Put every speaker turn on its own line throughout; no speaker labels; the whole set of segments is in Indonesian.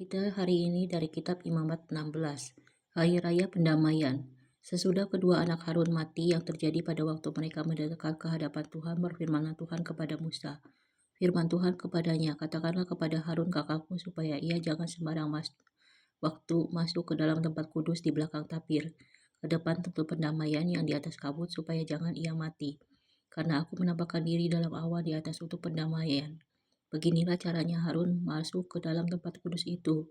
Kita hari ini dari kitab Imamat 16, Hari Raya Pendamaian. Sesudah kedua anak Harun mati yang terjadi pada waktu mereka mendekat ke hadapan Tuhan, berfirmanlah Tuhan kepada Musa. Firman Tuhan kepadanya, katakanlah kepada Harun kakakku supaya ia jangan sembarang waktu masuk ke dalam tempat kudus di belakang tapir, ke depan tentu pendamaian yang di atas kabut supaya jangan ia mati. Karena aku menampakkan diri dalam awan di atas untuk pendamaian. Beginilah caranya Harun masuk ke dalam tempat kudus itu,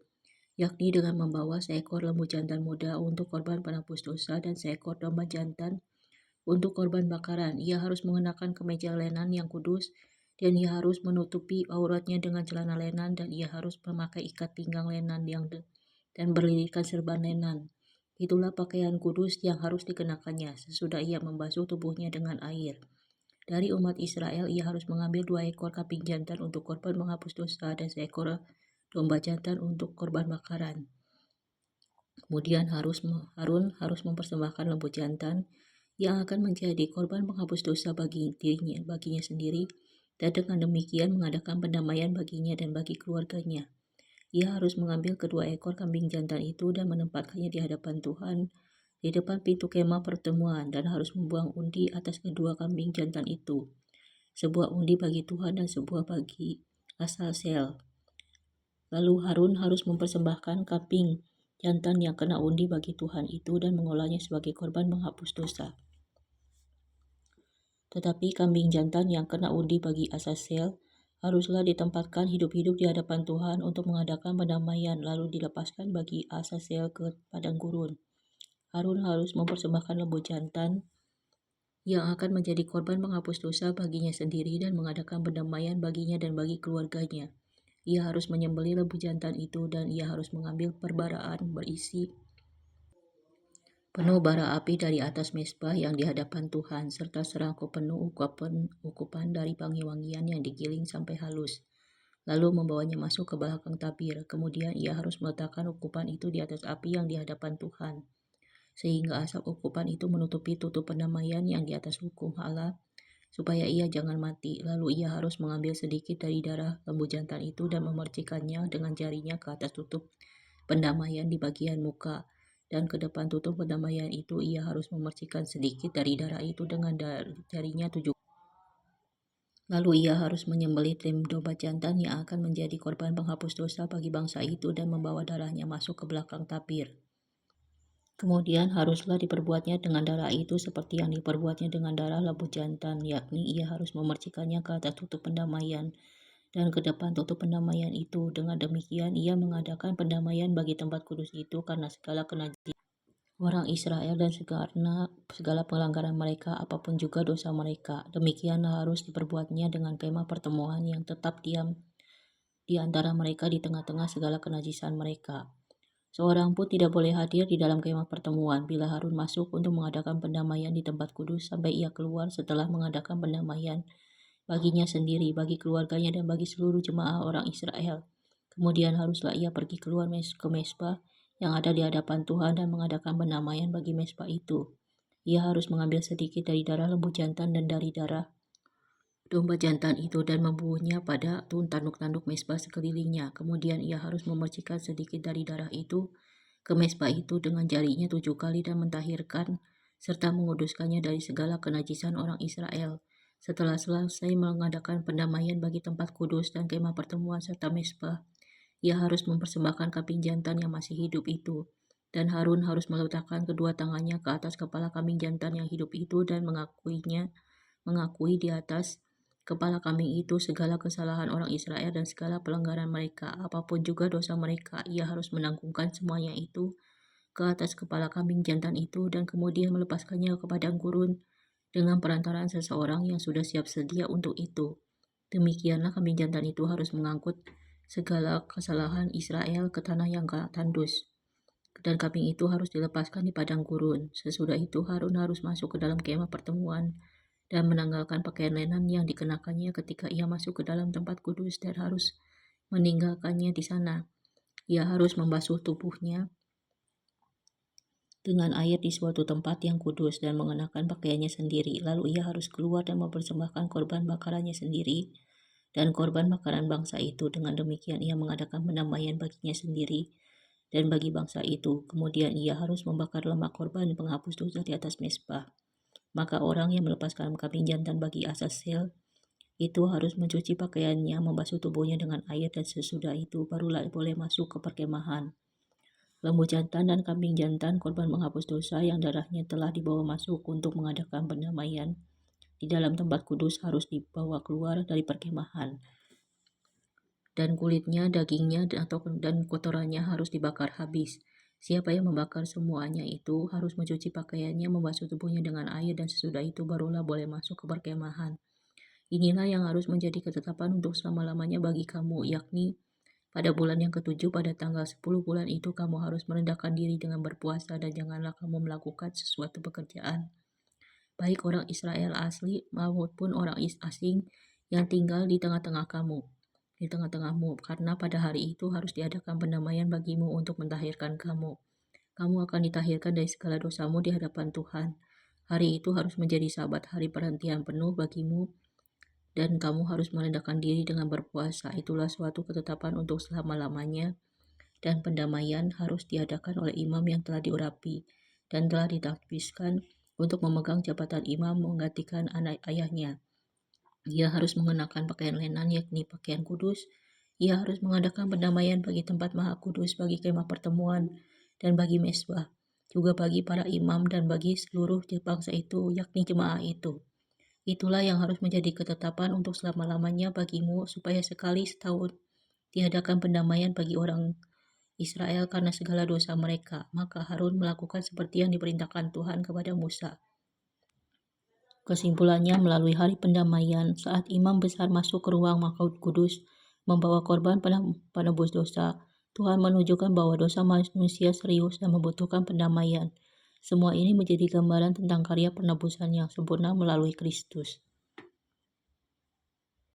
yakni dengan membawa seekor lembu jantan muda untuk korban penghapus dosa dan seekor domba jantan untuk korban bakaran. Ia harus mengenakan kemeja lenan yang kudus, dan ia harus menutupi auratnya dengan celana lenan, dan ia harus memakai ikat pinggang lenan dan berlilitkan serban lenan. Itulah pakaian kudus yang harus dikenakannya sesudah ia membasuh tubuhnya dengan air. Dari umat Israel ia harus mengambil 2 ekor kambing jantan untuk korban menghapus dosa dan seekor domba jantan untuk korban bakaran. Kemudian Harun harus mempersembahkan lembu jantan yang akan menjadi korban penghapus dosa baginya sendiri, dan dengan demikian mengadakan pendamaian baginya dan bagi keluarganya. Ia harus mengambil kedua ekor kambing jantan itu dan menempatkannya di hadapan Tuhan di depan pintu kemah pertemuan, dan harus membuang undi atas kedua kambing jantan itu, sebuah undi bagi Tuhan dan sebuah bagi Asasel. Lalu Harun harus mempersembahkan kambing jantan yang kena undi bagi Tuhan itu dan mengolahnya sebagai korban menghapus dosa. Tetapi kambing jantan yang kena undi bagi Asasel haruslah ditempatkan hidup-hidup di hadapan Tuhan untuk mengadakan pendamaian, lalu dilepaskan bagi Asasel ke padang gurun. Harun harus mempersembahkan lembu jantan yang akan menjadi korban menghapus dosa baginya sendiri dan mengadakan pendamaian baginya dan bagi keluarganya. Ia harus menyembelih lembu jantan itu, dan ia harus mengambil perbaraan berisi penuh bara api dari atas mezbah yang di hadapan Tuhan, serta serangkop penuh ukupan dari wangi-wangian yang digiling sampai halus, lalu membawanya masuk ke belakang tabir. Kemudian ia harus meletakkan ukupan itu di atas api yang di hadapan Tuhan, sehingga asap ukupan itu menutupi tutup pendamaian yang di atas hukum Allah, supaya ia jangan mati. Lalu ia harus mengambil sedikit dari darah lembu jantan itu dan memercikannya dengan jarinya ke atas tutup pendamaian di bagian muka, dan ke depan tutup pendamaian itu ia harus memercikan sedikit dari darah itu dengan jarinya 7. Lalu ia harus menyembelih domba jantan yang akan menjadi korban penghapus dosa bagi bangsa itu dan membawa darahnya masuk ke belakang tabir. Kemudian haruslah diperbuatnya dengan darah itu seperti yang diperbuatnya dengan darah lembu jantan, yakni ia harus memercikannya ke atas tutup pendamaian dan ke depan tutup pendamaian itu. Dengan demikian ia mengadakan pendamaian bagi tempat kudus itu karena segala kenajis orang Israel dan segala pelanggaran mereka, apapun juga dosa mereka. Demikianlah harus diperbuatnya dengan kemah pertemuan yang tetap diam di antara mereka di tengah-tengah segala kenajisan mereka. Seorang pun tidak boleh hadir di dalam kemah pertemuan bila Harun masuk untuk mengadakan pendamaian di tempat kudus sampai ia keluar setelah mengadakan pendamaian baginya sendiri, bagi keluarganya dan bagi seluruh jemaah orang Israel. Kemudian haruslah ia pergi keluar ke mezbah yang ada di hadapan Tuhan dan mengadakan pendamaian bagi mezbah itu. Ia harus mengambil sedikit dari darah lembu jantan dan dari darah domba jantan itu dan membunuhnya pada tanduk-tanduk mezbah sekelilingnya. Kemudian ia harus memercikan sedikit dari darah itu ke mezbah itu dengan jarinya 7 kali dan mentahirkan serta menguduskannya dari segala kenajisan orang Israel. Setelah selesai mengadakan pendamaian bagi tempat kudus dan kemah pertemuan serta mezbah, ia harus mempersembahkan kambing jantan yang masih hidup itu, dan Harun harus meletakkan kedua tangannya ke atas kepala kambing jantan yang hidup itu dan mengakui di atas kepala kambing itu segala kesalahan orang Israel dan segala pelanggaran mereka, apapun juga dosa mereka. Ia harus menanggungkan semuanya itu ke atas kepala kambing jantan itu dan kemudian melepaskannya ke padang gurun dengan perantaraan seseorang yang sudah siap sedia untuk itu. Demikianlah kambing jantan itu harus mengangkut segala kesalahan Israel ke tanah yang tandus, dan kambing itu harus dilepaskan di padang gurun. Sesudah itu Harun harus masuk ke dalam kemah pertemuan dan menanggalkan pakaian lenan yang dikenakannya ketika ia masuk ke dalam tempat kudus dan harus meninggalkannya di sana. Ia harus membasuh tubuhnya dengan air di suatu tempat yang kudus dan mengenakan pakaiannya sendiri. Lalu ia harus keluar dan mempersembahkan korban bakarannya sendiri dan korban makanan bangsa itu. Dengan demikian ia mengadakan pendamaian baginya sendiri dan bagi bangsa itu. Kemudian ia harus membakar lemak korban penghapus dosa di atas mezbah. Maka orang yang melepaskan kambing jantan bagi Azazel itu harus mencuci pakaiannya, membasuh tubuhnya dengan air, dan sesudah itu barulah boleh masuk ke perkemahan. Lembu jantan dan kambing jantan korban menghapus dosa yang darahnya telah dibawa masuk untuk mengadakan pendamaian di dalam tempat kudus harus dibawa keluar dari perkemahan, dan kulitnya, dagingnya, dan kotorannya harus dibakar habis. Siapa yang membakar semuanya itu harus mencuci pakaiannya, membasuh tubuhnya dengan air, dan sesudah itu barulah boleh masuk ke perkemahan. Inilah yang harus menjadi ketetapan untuk selama-lamanya bagi kamu, yakni pada bulan yang ketujuh pada tanggal 10 bulan itu kamu harus merendahkan diri dengan berpuasa, dan janganlah kamu melakukan sesuatu pekerjaan, baik orang Israel asli maupun orang asing yang tinggal di tengahmu, karena pada hari itu harus diadakan pendamaian bagimu untuk mentahirkan kamu. Kamu akan ditahirkan dari segala dosamu di hadapan Tuhan. Hari itu harus menjadi sabat, hari perhentian penuh bagimu, dan kamu harus merendahkan diri dengan berpuasa. Itulah suatu ketetapan untuk selama-lamanya, dan pendamaian harus diadakan oleh imam yang telah diurapi dan telah ditafsirkan untuk memegang jabatan imam menggantikan anak ayahnya. Ia harus mengenakan pakaian lenan, yakni pakaian kudus. Ia harus mengadakan pendamaian bagi tempat maha kudus, bagi kemah pertemuan, dan bagi mezbah, juga bagi para imam dan bagi seluruh bangsa itu, yakni jemaah itu. Itulah yang harus menjadi ketetapan untuk selama-lamanya bagimu, supaya sekali setahun diadakan pendamaian bagi orang Israel karena segala dosa mereka. Maka Harun melakukan seperti yang diperintahkan Tuhan kepada Musa. Kesimpulannya, melalui hari pendamaian, saat imam besar masuk ke ruang Makkah Kudus membawa korban penebus dosa, Tuhan menunjukkan bahwa dosa manusia serius dan membutuhkan pendamaian. Semua ini menjadi gambaran tentang karya penebusan yang sempurna melalui Kristus.